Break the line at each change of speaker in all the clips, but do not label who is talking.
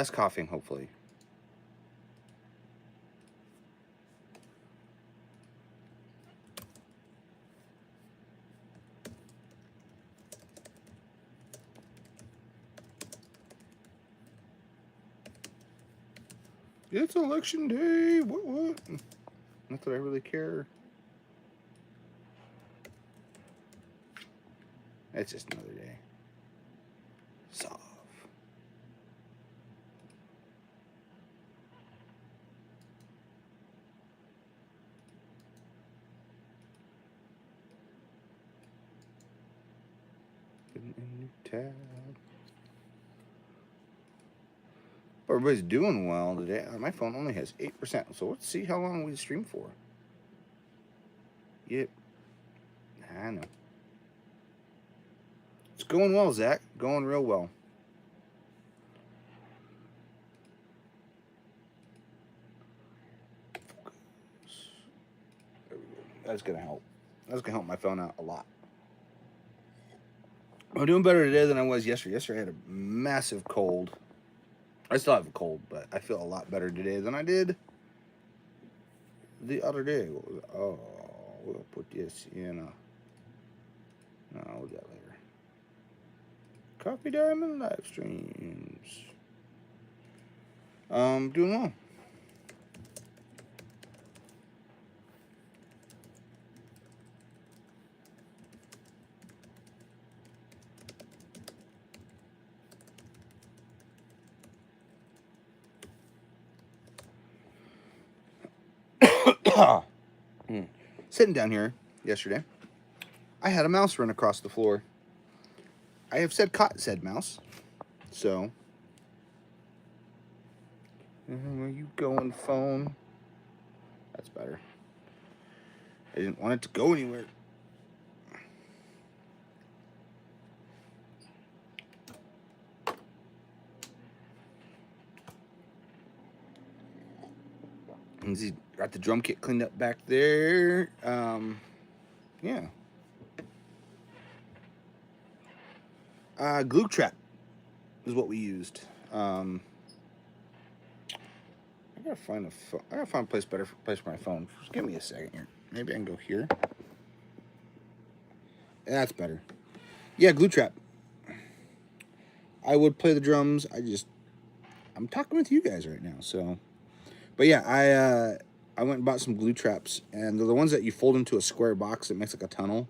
less coughing, hopefully. It's election day. What? Not that I really care. It's just another day. Soft. Getting a new tab. Everybody's doing well today. My phone only has 8%, so let's see how long we stream for. Yep. I know. It's going well, Zach. Going real well. There we go. That's going to help. That's going to help my phone out a lot. I'm doing better today than I was yesterday. Yesterday I had a massive cold. I still have a cold, but I feel a lot better today than I did the other day. Oh, we'll put this in a... No, we'll do that later. Coffee Diamond live streams. Doing well. Sitting down here yesterday, I had a mouse run across the floor. I have said caught said mouse, so where you going, phone? That's better. I didn't want it to go anywhere. And he's got the drum kit cleaned up back there. Yeah. Glue trap is what we used. I gotta find a place for my phone. Just give me a second here. Maybe I can go here. That's better. Yeah, glue trap. I would play the drums. I'm talking with you guys right now, so. But yeah, I went and bought some glue traps, and they're the ones that you fold into a square box that makes like a tunnel.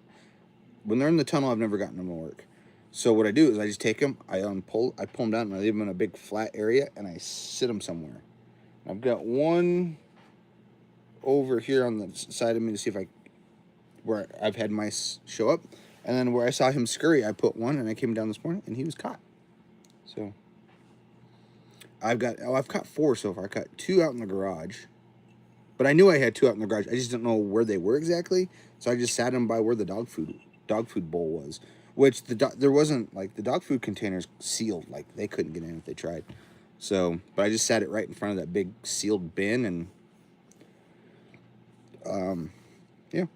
When they're in the tunnel, I've never gotten them to work. So what I do is I just take them, I pull them down, and I leave them in a big flat area, and I sit them somewhere. I've got one over here on the side of me to see where I've had mice show up, and then where I saw him scurry, I put one, and I came down this morning, and he was caught. So I've caught 4 so far. I caught 2 out in the garage, but I knew I had 2 out in the garage. I just didn't know where they were exactly, so I just sat them by where the dog food bowl was. Which there wasn't, like, the dog food containers sealed, like they couldn't get in if they tried. So, but I just sat it right in front of that big sealed bin, and yeah,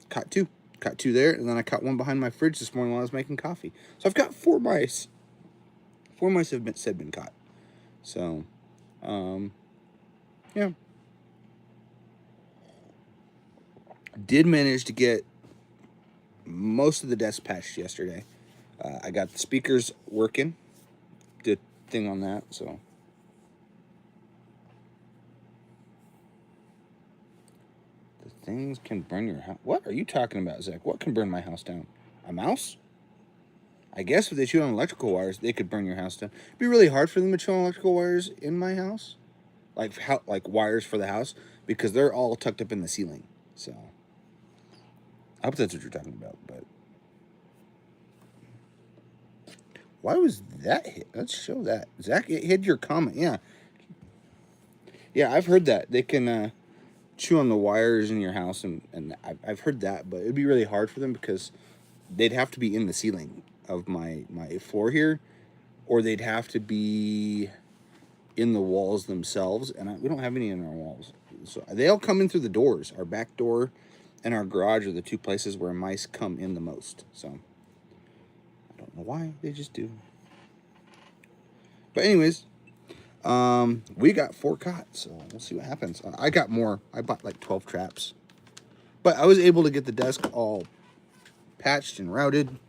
caught 2 there, and then I caught 1 behind my fridge this morning while I was making coffee. So I've got 4 mice. 4 mice have been caught. So, yeah, did manage to get most of the desk patched yesterday. I got the speakers working, did thing on that, so. The things can burn your house. What are you talking about, Zach? What can burn my house down? A mouse? I guess if they chew on electrical wires, they could burn your house down. It'd be really hard for them to chew on electrical wires in my house. Like wires for the house, because they're all tucked up in the ceiling, so. I hope that's what you're talking about, but. Why was that hit? Let's show that. Zach, it hid your comment. Yeah. Yeah, I've heard that. They can chew on the wires in your house, and I've heard that, but it'd be really hard for them because they'd have to be in the ceiling of my floor here, or they'd have to be in the walls themselves, and we don't have any in our walls. So they all come in through the doors. Our back door and our garage are the 2 places where mice come in the most. So I don't know why, they just do. But anyways, We got 4 cots, so we'll see what happens. I got more. I bought like 12 traps. But I was able to get the desk all patched and routed.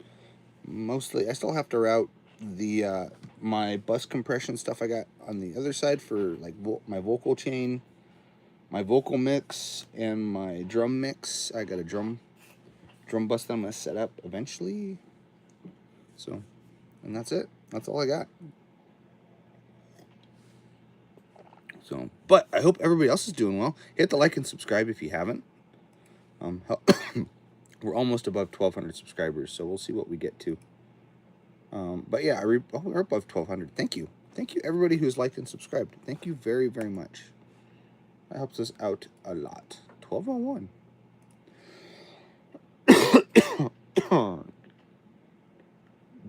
Mostly, I still have to route the my bus compression stuff I got on the other side for like my vocal chain, my vocal mix, and my drum mix. I got a drum bus that I'm gonna set up eventually. So, and that's it. That's all I got. So, but I hope everybody else is doing well. Hit the like and subscribe if you haven't. We're almost above 1,200 subscribers, so we'll see what we get to. But yeah, we're above 1,200. Thank you. Thank you, everybody who's liked and subscribed. Thank you very, very much. That helps us out a lot. 1201.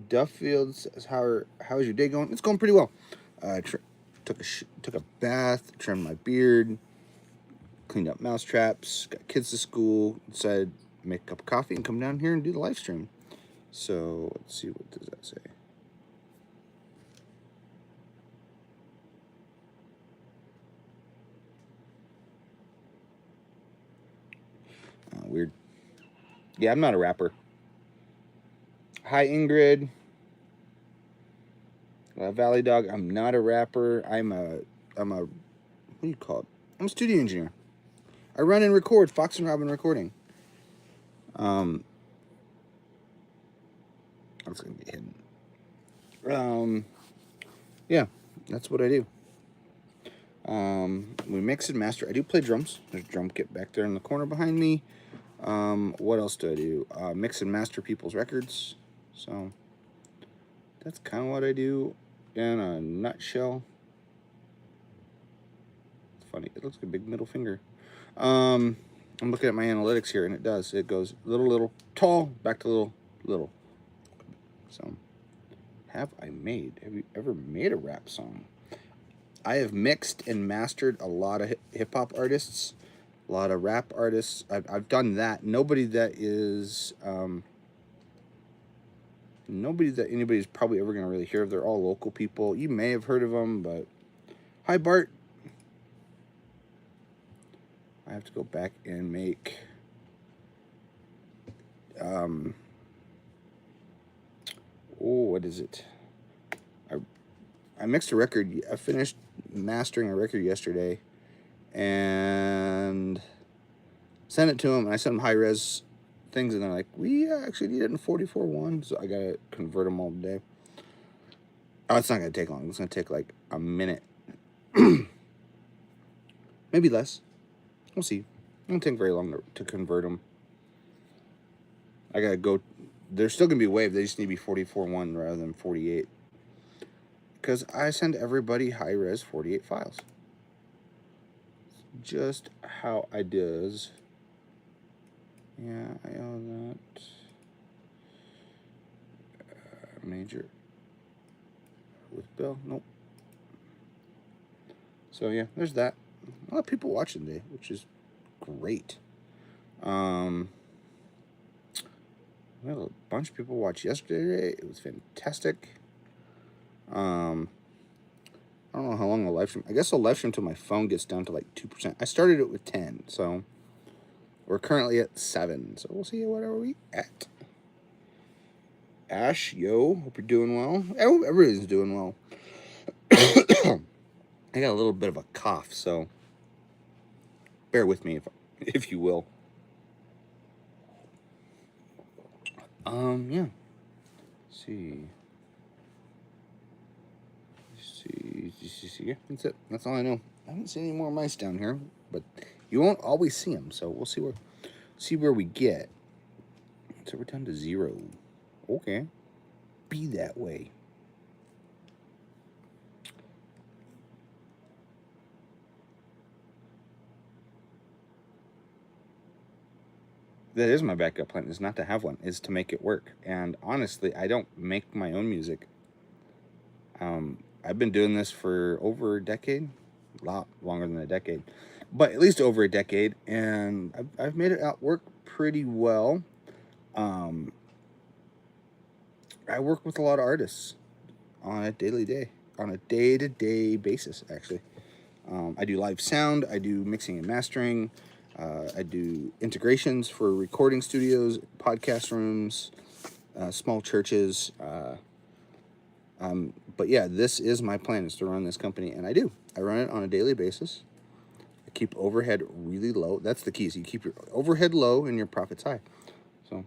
Duffield says, how's your day going? It's going pretty well. Took a bath, trimmed my beard, cleaned up mouse traps, got kids to school, decided to make a cup of coffee and come down here and do the live stream. So let's see, what does that say? Weird. Yeah, I'm not a rapper. Hi, Ingrid. Valley Dog. I'm not a rapper. I'm a what do you call it? I'm a studio engineer. I run and record Fox and Robyn Recording. That's gonna be hidden. Yeah, that's what I do. We mix and master. I do play drums. There's a drum kit back there in the corner behind me. What else do I do? Mix and master people's records. So that's kind of what I do in a nutshell. It's funny. It looks like a big middle finger. I'm looking at my analytics here, and it does. It goes little, tall, back to little. So, have you ever made a rap song? I have mixed and mastered a lot of hip-hop artists, a lot of rap artists. I've done that. Nobody that anybody's probably ever going to really hear of. They're all local people. You may have heard of them, but... Hi, Bart. I have to go back and make... what is it? I mixed a record. I finished mastering a record yesterday and sent it to them. And I sent them high-res things, and they're like, we actually need it in 44.1, so I gotta convert them all today. Oh, it's not gonna take long. It's gonna take like a minute. Maybe less. We'll see. It won't take very long to convert them. I gotta go. They're still gonna be WAV. They just need to be 44.1 rather than 48. Because I send everybody high-res 48 files. Just how I does. Yeah, I owe that. Major. With Bill? Nope. So yeah, there's that. A lot of people watching today, which is great. We had a bunch of people watch yesterday. It was fantastic. I don't know how long the live stream. I guess I'll live stream until my phone gets down to like 2%. I started it with 10, so we're currently at 7. So we'll see whatever we at. Ash, yo, hope you're doing well. I hope everybody's doing well. I got a little bit of a cough, so bear with me if you will. Yeah. Let's see. Yeah, that's it. That's all I know. I haven't seen any more mice down here, but you won't always see them, so we'll see where we get. So we're down to 0. Okay. Be that way. That is my backup plan, is not to have one, is to make it work. And honestly, I don't make my own music. I've been doing this for over a decade, a lot longer than a decade, but at least over a decade, and I've made it out work pretty well. I work with a lot of artists on a daily day. on a day-to-day basis, actually. I do live sound, I do mixing and mastering, I do integrations for recording studios, podcast rooms, small churches. But yeah, this is my plan, is to run this company, and I do. I run it on a daily basis. I keep overhead really low. That's the key. So you keep your overhead low and your profits high. So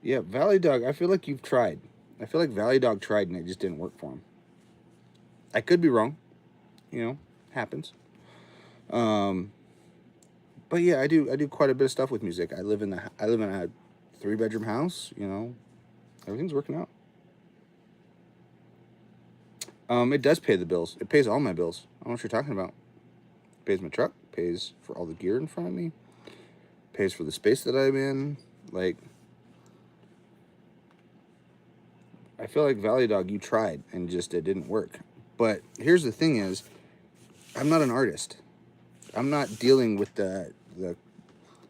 yeah, Valley Dog, I feel like you've tried. I feel like Valley Dog tried and it just didn't work for him. I could be wrong. Happens. But yeah, I do quite a bit of stuff with music. I live in a 3-bedroom house, Everything's working out. It does pay the bills. It pays all my bills. I don't know what you're talking about. It pays my truck, pays for all the gear in front of me, pays for the space that I'm in. Like, I feel like Valley Dog, you tried and just it didn't work. But here's the thing is, I'm not an artist. I'm not dealing with the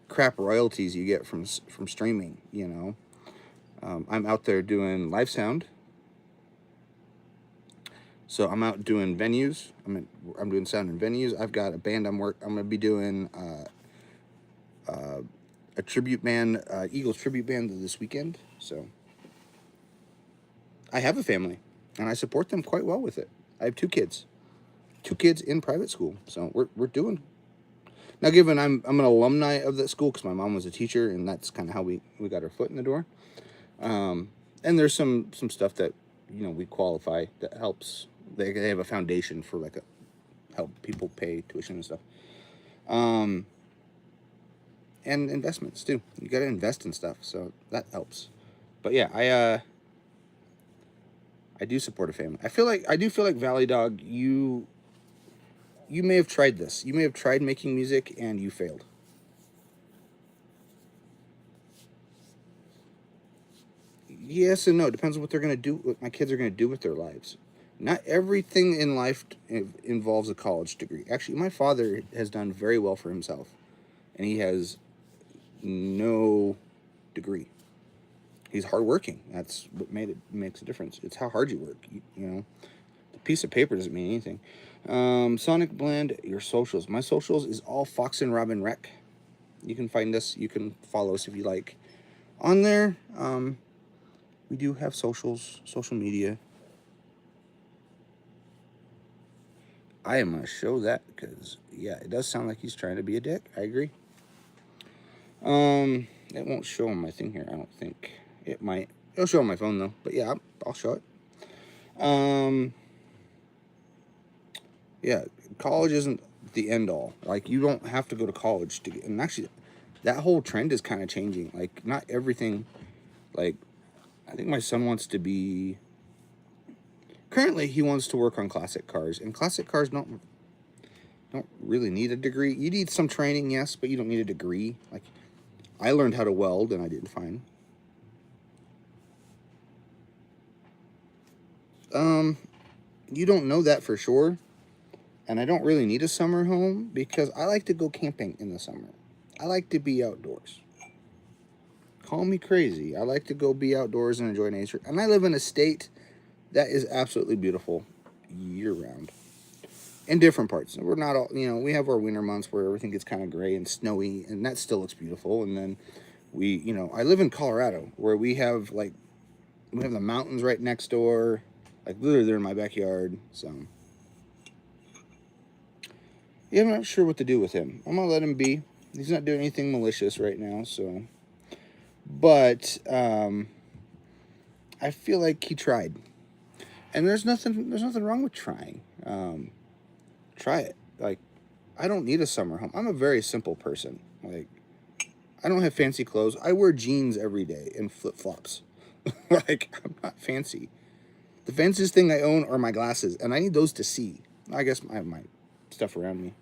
crap royalties you get from streaming, I'm out there doing live sound. So I'm out doing venues. I'm doing sound in venues. I've got a band I'm going to be doing a tribute band, Eagles tribute band this weekend. So I have a family, and I support them quite well with it. I have 2 kids in private school. So we're doing. Now, given I'm an alumni of that school because my mom was a teacher, and that's kind of how we got our foot in the door. And there's some stuff that we qualify that helps. They have a foundation for help people pay tuition and stuff. And investments too. You got to invest in stuff, so that helps. But yeah, I do support a family. I do feel like Valley Dog, you may have tried this. You may have tried making music and you failed. Yes and no. It depends on what they're going to do, what my kids are going to do with their lives. Not everything in life involves a college degree. Actually, my father has done very well for himself, and he has no degree. He's hardworking. That's what makes a difference. It's how hard you work. The piece of paper doesn't mean anything. Sonic Blend, your socials. My socials is all Fox and Robyn Rec. You can find us. You can follow us if you like. On there, we do have social media. I am going to show that because, yeah, it does sound like he's trying to be a dick. I agree. It won't show on my thing here, I don't think. It might. It'll show on my phone, though. But, yeah, I'll show it. Yeah, college isn't the end-all. Like, you don't have to go to college to get... And actually, that whole trend is kind of changing. Like, not everything... Like, I think my son wants to be... Currently, he wants to work on classic cars. And classic cars don't really need a degree. You need some training, yes, but you don't need a degree. Like, I learned how to weld, and I did fine. You don't know that for sure. And I don't really need a summer home because I like to go camping in the summer. I like to be outdoors. Call me crazy. I like to go be outdoors and enjoy nature. And I live in a state that is absolutely beautiful year-round. In different parts. We're not all, we have our winter months where everything gets kind of gray and snowy, and that still looks beautiful. And then I live in Colorado where we have the mountains right next door. Like, literally, they're in my backyard. So, yeah, I'm not sure what to do with him. I'm going to let him be. He's not doing anything malicious right now, so. But, I feel like he tried. And there's nothing wrong with trying. Try it. Like, I don't need a summer home. I'm a very simple person. Like, I don't have fancy clothes. I wear jeans every day and flip-flops. Like, I'm not fancy. The fanciest thing I own are my glasses, and I need those to see. I guess I have my stuff around me.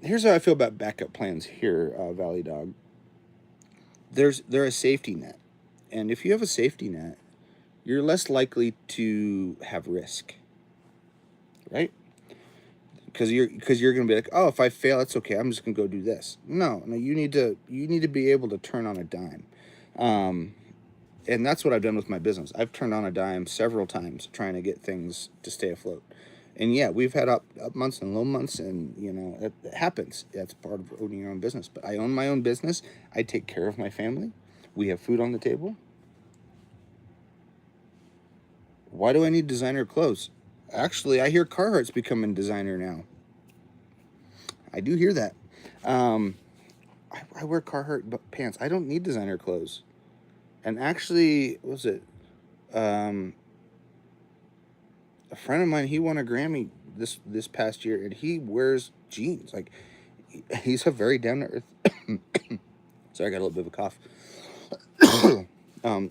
Here's how I feel about backup plans here, Valley Dog. They're a safety net. And if you have a safety net, you're less likely to have risk, right? Because you're going to be like, oh, if I fail, it's okay. I'm just going to go do this. No, you need to be able to turn on a dime. And that's what I've done with my business. I've turned on a dime several times trying to get things to stay afloat. And yeah, we've had up months and low months, and it happens. That's part of owning your own business. But I own my own business. I take care of my family. We have food on the table. Why do I need designer clothes? Actually, I hear Carhartt's becoming designer now. I do hear that. Um, I wear Carhartt pants. I don't need designer clothes. And actually, what was it? Um, a friend of mine, he won a Grammy this past year, and he wears jeans. Like, he's a very down to earth. Sorry, I got a little bit of a cough.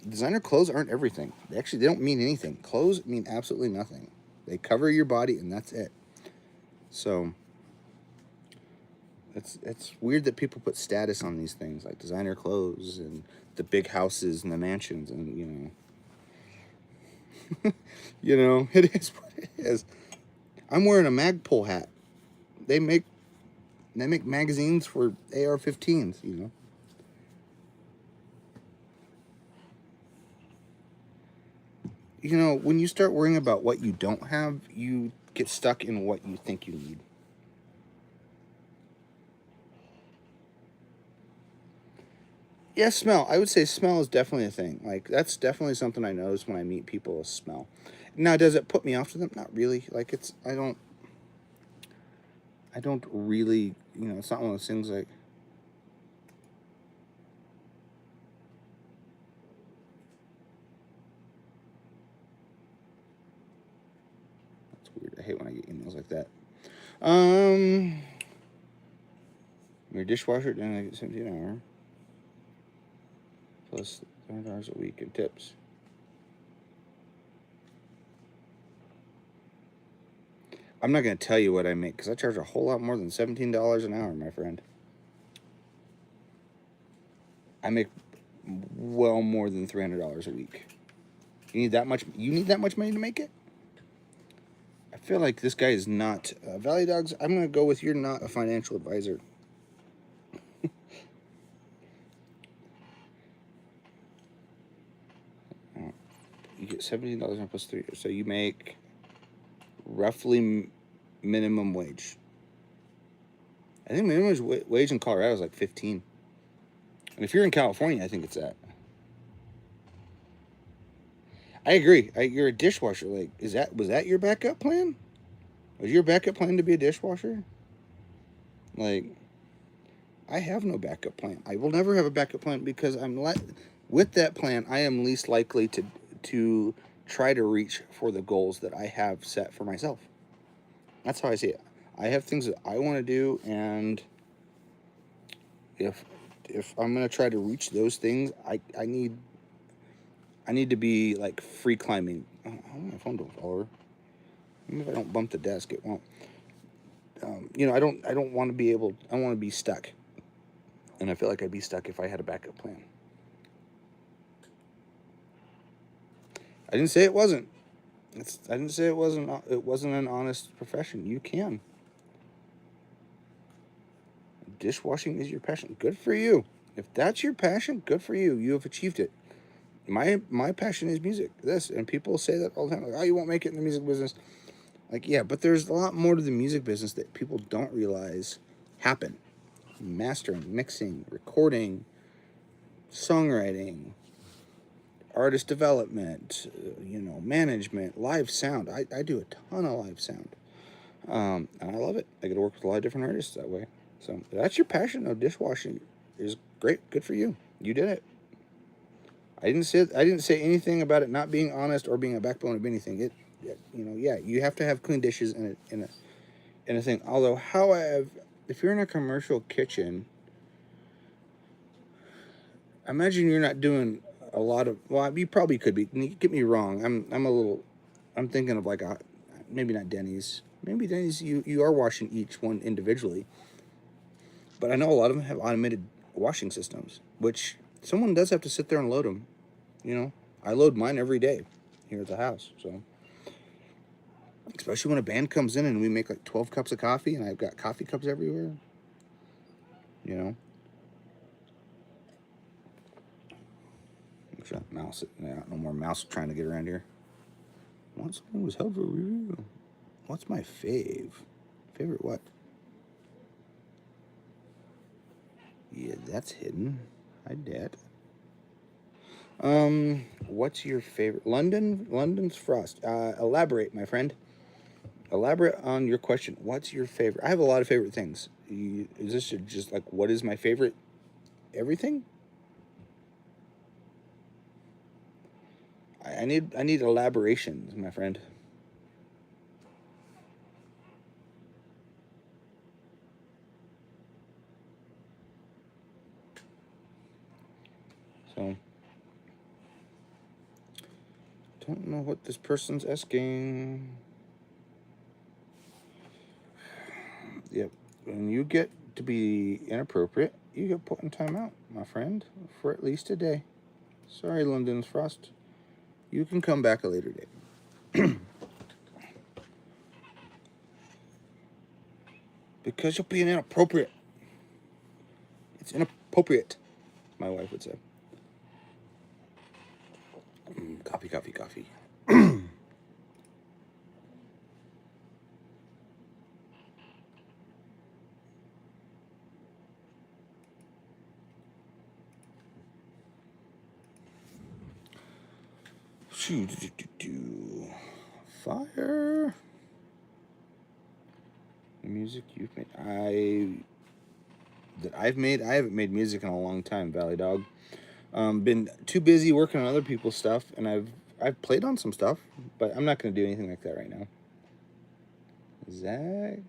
Designer clothes aren't everything. They don't mean anything. Clothes mean absolutely nothing. They cover your body, and that's it. So it's weird that people put status on these things, like designer clothes and the big houses and the mansions, and it is what it is. I'm wearing a Magpul hat. They make magazines for AR-15s. When you start worrying about what you don't have, you get stuck in what you think you need. Yeah, smell. I would say smell is definitely a thing. Like, that's definitely something I notice when I meet people, is smell. Now, does it put me off to them? Not really. Like, I don't really, it's not one of those things like, that's weird. I hate when I get emails like that. Um, your dishwasher, then I get 17 an hour. Plus $100 a week in tips. I'm not going to tell you what I make because I charge a whole lot more than $17 an hour, my friend. I make well more than $300 a week. You need that much? You need that much money to make it? I feel like this guy is not Valley Dogs. I'm going to go with, you're not a financial advisor. You get $17 plus 3, so you make roughly minimum wage. I think minimum wage in Colorado is like 15. And if you're in California, I think it's that. I agree. You're a dishwasher. Like, was that your backup plan? Was your backup plan to be a dishwasher? Like, I have no backup plan. I will never have a backup plan because with that plan, I am least likely to try to reach for the goals that I have set for myself. That's how I see it. I have things that I want to do, and if I'm gonna try to reach those things, I need to be like free climbing. Oh, my phone don't fall over. Even if I don't bump the desk, it won't. I don't want to be able. I want to be stuck, and I feel like I'd be stuck if I had a backup plan. I didn't say it wasn't. I didn't say it wasn't. It wasn't an honest profession. You can. Dishwashing is your passion. Good for you. If that's your passion, good for you. You have achieved it. My passion is music. And people say that all the time. Like, oh, you won't make it in the music business. Like, yeah, but there's a lot more to the music business that people don't realize happen. Mastering, mixing, recording, songwriting, artist development, management, live sound. I do a ton of live sound. And I love it. I get to work with a lot of different artists that way. So if that's your passion, though, dishwashing is great. Good for you. You did it. I didn't say anything about it not being honest or being a backbone of anything. Yeah, you have to have clean dishes in a thing. Although, if you're in a commercial kitchen, imagine you're not doing a lot of. Well, you probably could be. Get me wrong. I'm thinking of like maybe not Denny's. Maybe Denny's. You are washing each one individually. But I know a lot of them have automated washing systems, which someone does have to sit there and load them. I load mine every day here at the house. So, especially when a band comes in and we make like 12 cups of coffee and I've got coffee cups everywhere. Make Sure, mouse. Yeah, no more mouse trying to get around here. Once something was held for review. What's my fave? Favorite what? Yeah, that's hidden. Hi, Dad. What's your favorite? London's Frost. Elaborate, my friend. Elaborate on your question. What's your favorite? I have a lot of favorite things. Is this just like what is my favorite? Everything. I need elaborations, my friend. So, don't know what this person's asking. Yep. When you get to be inappropriate, you get put in timeout, my friend, for at least a day. Sorry, London's Frost. You can come back a later date. Because you're being inappropriate. It's inappropriate, my wife would say. Coffee, coffee, coffee. Fire. The music you've made. I haven't made music in a long time, Valley Dog. Been too busy working on other people's stuff, and I've played on some stuff, but I'm not going to do anything like that right now. Zach.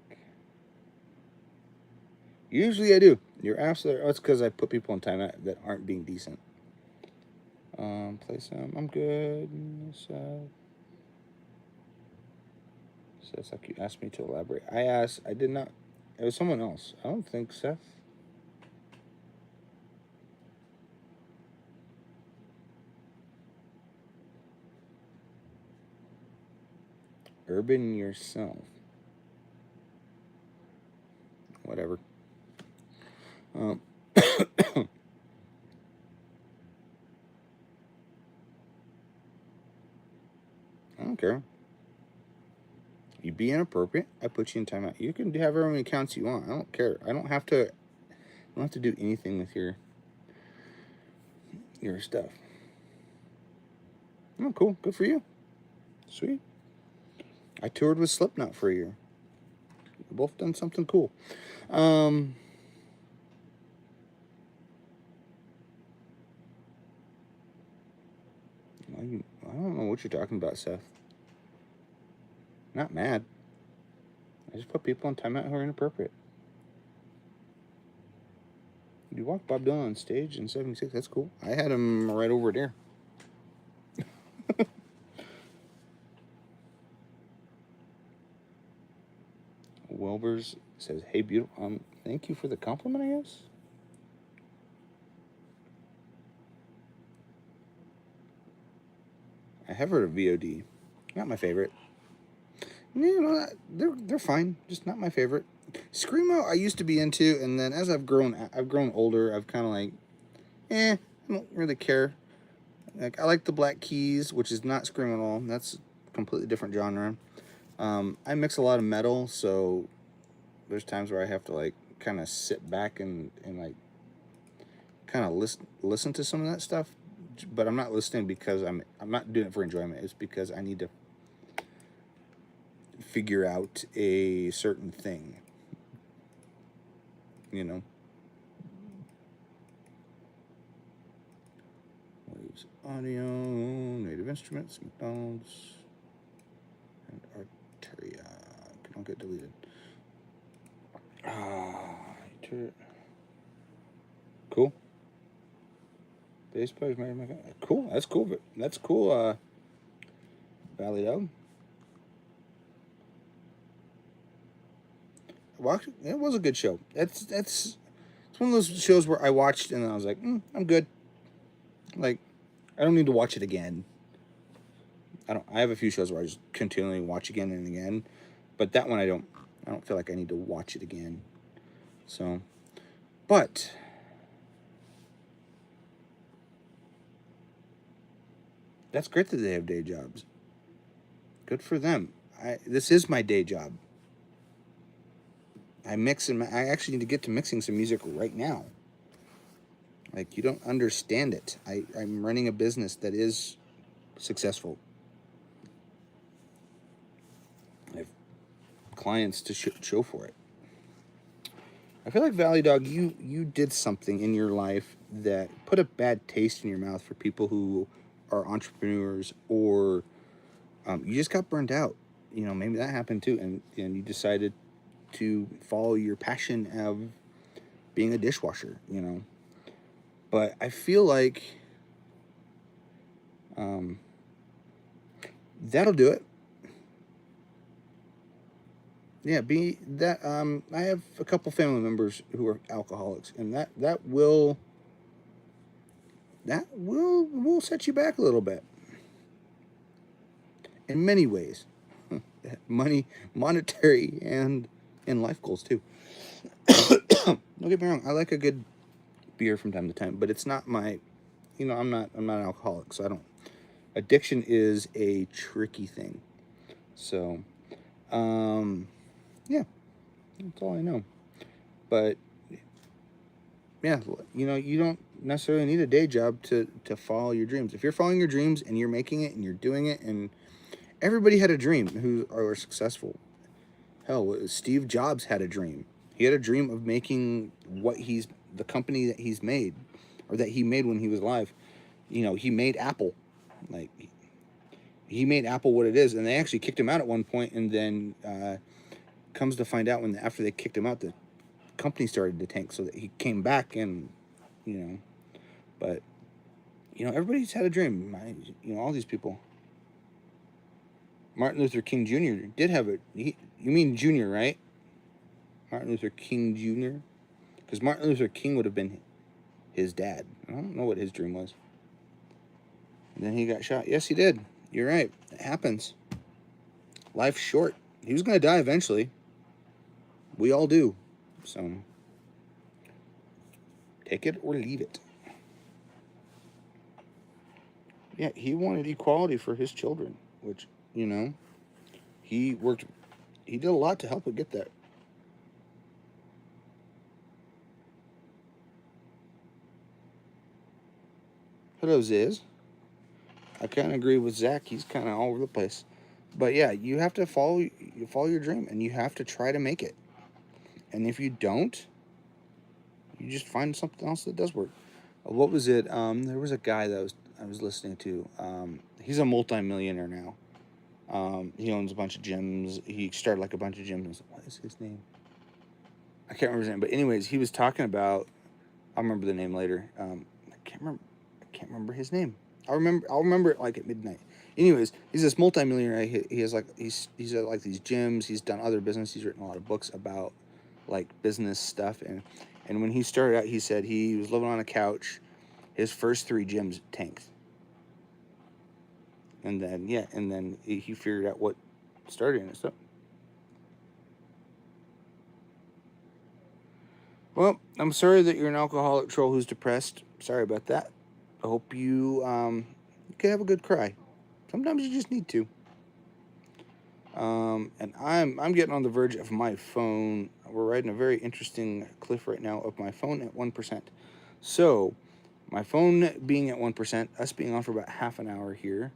Usually I do. You're absolutely. Oh, it's because I put people in timeout that aren't being decent. Play some. I'm good. So it's like you asked me to elaborate. I did not. It was someone else. I don't think Seth. Urban yourself. Whatever. I don't care. You be inappropriate, I put you in timeout. You can have however many accounts you want. I don't care. I don't have to do anything with your stuff. Oh, cool. Good for you. Sweet. I toured with Slipknot for a year. We both done something cool. I don't know what you're talking about, Seth. Not mad. I just put people on timeout who are inappropriate. You walked Bob Dylan on stage in '76. That's cool. I had him right over there. Welbers says, "Hey, beautiful." Thank you for the compliment, I guess. I have heard of VOD. Not my favorite. You know, they're fine. Just not my favorite. Screamo I used to be into, and then as I've grown older. I've kind of like, I don't really care. Like I like the Black Keys, which is not screamo at all. That's a completely different genre. I mix a lot of metal, so there's times where I have to like kind of sit back and like kind of listen to some of that stuff. But I'm not listening because I'm not doing it for enjoyment. It's because I need to figure out a certain thing. You know. Waves audio, native instruments, McDonald's, and Arteria. Don't get deleted. Cool. Bass players married my guy. Cool. That's cool. That's cool. Valley Dog. It was a good show. It's one of those shows where I watched and I was like, I'm good. Like, I don't need to watch it again. I have a few shows where I just continually watch again and again, but that one I don't feel like I need to watch it again. So, but That's great that they have day jobs. Good for them. This is my day job. I mix and I actually need to get to mixing some music right now. Like, you don't understand it. I'm running a business that is successful. I have clients to show for it. I feel like Valley Dog, you did something in your life that put a bad taste in your mouth for people who are entrepreneurs, or you just got burned out. You know, maybe that happened too, and you decided to follow your passion of being a dishwasher. You know, but I feel like that'll do it. Yeah, be that. I have a couple family members who are alcoholics, and that will set you back a little bit in many ways. Money, monetary, and in life goals too. Don't get me wrong, I like a good beer from time to time, but it's not my, I'm not an alcoholic, so I don't. Addiction is a tricky thing. So, yeah, that's all I know. But yeah, you don't necessarily need a day job to follow your dreams. If you're following your dreams and you're making it and you're doing it, and everybody had a dream who are successful. Hell, Steve Jobs had a dream. He had a dream of making the company that he's made, or that he made when he was alive. He made Apple. Like, he made Apple what it is, and they actually kicked him out at one point, and then comes to find out, after they kicked him out, the company started to tank, so that he came back, and but everybody's had a dream. All these people. Martin Luther King Jr. did have you mean Junior, right? Martin Luther King Jr. Because Martin Luther King would have been his dad. I don't know what his dream was. And then he got shot. Yes, he did. You're right. It happens. Life's short. He was going to die eventually. We all do. So, take it or leave it. Yeah, he wanted equality for his children, which, he did a lot to help it get that. Hello, Ziz. I kind of agree with Zach. He's kind of all over the place. But yeah, you have to follow your dream, and you have to try to make it. And if you don't, you just find something else that does work. What was it? There was a guy that I was listening to. He's a multimillionaire now. He owns a bunch of gyms. He started like a bunch of gyms. What is his name? I can't remember his name. But anyways, he was talking about. I'll remember the name later. I can't remember his name. I'll remember it like at midnight. Anyways, he's this multimillionaire. He has he's at like these gyms. He's done other business. He's written a lot of books about like business stuff. And when he started out, he said he was living on a couch. His first 3 gyms tanked. And then he figured out what started it. So, well, I'm sorry that you're an alcoholic troll who's depressed. Sorry about that. I hope you can have a good cry. Sometimes you just need to. And I'm getting on the verge of my phone. We're riding a very interesting cliff right now of my phone at 1%. So, my phone being at 1%, us being on for about half an hour here.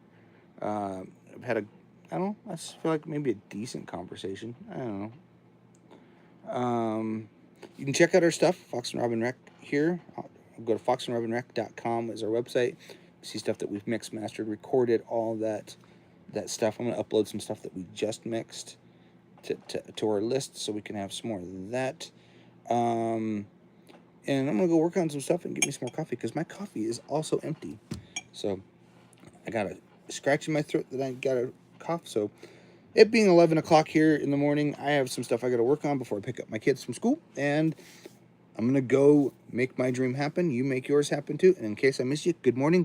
I've had I just feel like maybe a decent conversation. I don't know. You can check out our stuff, Fox and Robyn Rec here. Go to foxandrobynrec.com is our website. See stuff that we've mixed, mastered, recorded, all that stuff. I'm going to upload some stuff that we just mixed to our list so we can have some more of that. And I'm going to go work on some stuff and get me some more coffee because my coffee is also empty. So I got a scratch in my throat that I got a cough. So it being 11 o'clock here in the morning, I have some stuff I got to work on before I pick up my kids from school. And I'm going to go make my dream happen. You make yours happen too. And in case I miss you, good morning. Good